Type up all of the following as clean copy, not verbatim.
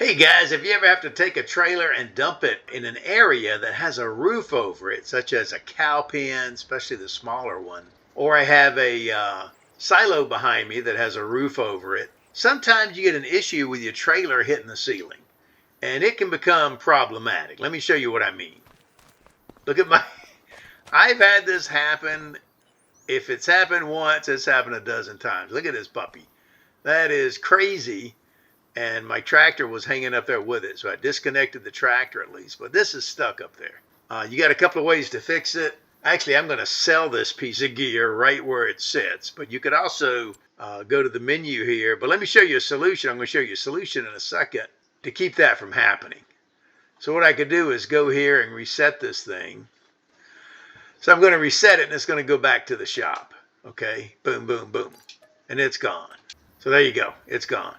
Hey guys, if you ever have to take a trailer and dump it in an area that has a roof over it, such as a cow pen, especially the smaller one, or I have a silo behind me that has a roof over it, sometimes you get an issue with your trailer hitting the ceiling, and it can become problematic. Let me show you what I mean. Look at my, I've had this happen. If it's happened once, it's happened a dozen times. Look at this puppy. That is crazy. And my tractor was hanging up there with it, so I disconnected the tractor at least, but this is stuck up there. You got a couple of ways to fix it. Actually, I'm going to sell this piece of gear right where it sits, but you could also go to the menu here. But let me show you a solution. I'm going to show you a solution in a second to keep that from happening. So what I could do is go here and reset this thing. So I'm going to reset it, and it's going to go back to the shop. Okay, boom, boom, boom, and it's gone. So there you go, it's gone.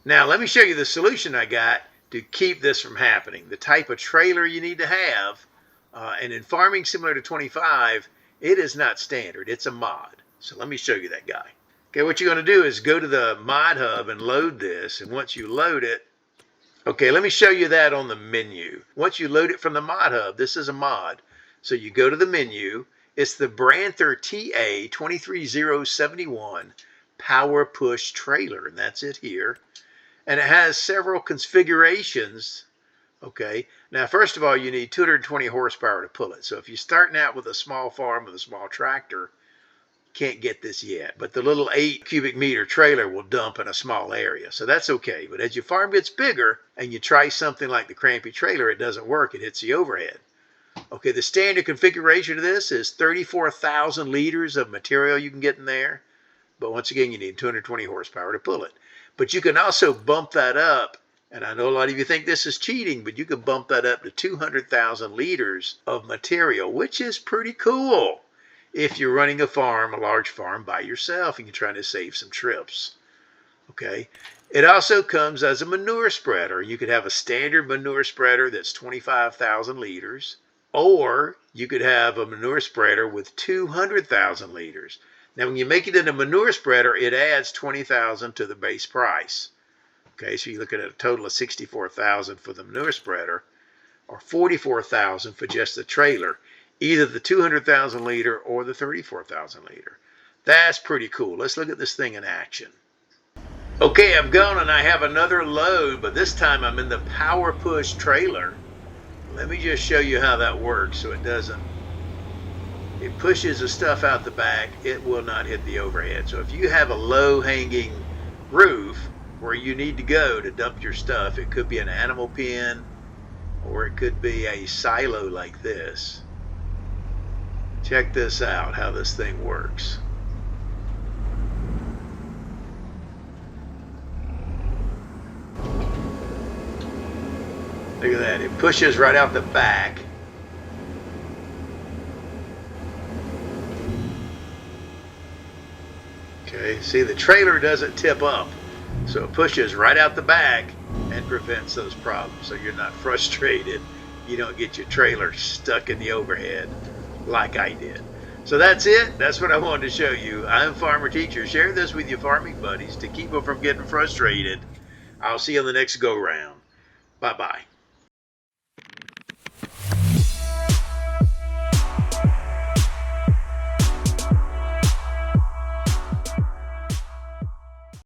Now, let me show you the solution I got to keep this from happening. The type of trailer you need to have, and in farming similar to 25, it is not standard. It's a mod. So let me show you that guy. Okay, what you're going to do is go to the mod hub and load this. And once you load it, okay, let me show you that on the menu. Once you load it from the mod hub, this is a mod. So you go to the menu. It's the Branther TA 23071 Power Push Trailer, and that's it here. And it has several configurations. Okay, now first of all, you need 220 horsepower to pull it. So if you're starting out with a small farm with a small tractor, you can't get this yet. But the little 8 cubic meter trailer will dump in a small area, so that's okay. But as your farm gets bigger and you try something like the crampy trailer, it doesn't work. It hits the overhead. Okay, the standard configuration of this is 34,000 liters of material you can get in there. But once again, you need 220 horsepower to pull it. But you can also bump that up, and I know a lot of you think this is cheating, but you can bump that up to 200,000 liters of material, which is pretty cool if you're running a farm, a large farm by yourself, and you're trying to save some trips. Okay. It also comes as a manure spreader. You could have a standard manure spreader that's 25,000 liters, or you could have a manure spreader with 200,000 liters. Now, when you make it in a manure spreader, it adds 20,000 to the base price. Okay, so you're looking at a total of 64,000 for the manure spreader, or 44,000 for just the trailer, either the 200,000 liter or the 34,000 liter. That's pretty cool. Let's look at this thing in action. Okay, I've gone and I have another load, but this time I'm in the Power Push trailer. Let me just show you how that works so it doesn't. It pushes the stuff out the back. It will not hit the overhead. So if you have a low-hanging roof where you need to go to dump your stuff, it could be an animal pen or it could be a silo like this. Check this out, how this thing works. Look at that. It pushes right out the back. Okay, see, the trailer doesn't tip up, so it pushes right out the back and prevents those problems. So you're not frustrated. You don't get your trailer stuck in the overhead like I did. So that's it. That's what I wanted to show you. I'm Farmer Teacher. Share this with your farming buddies to keep them from getting frustrated. I'll see you on the next go-round. Bye-bye.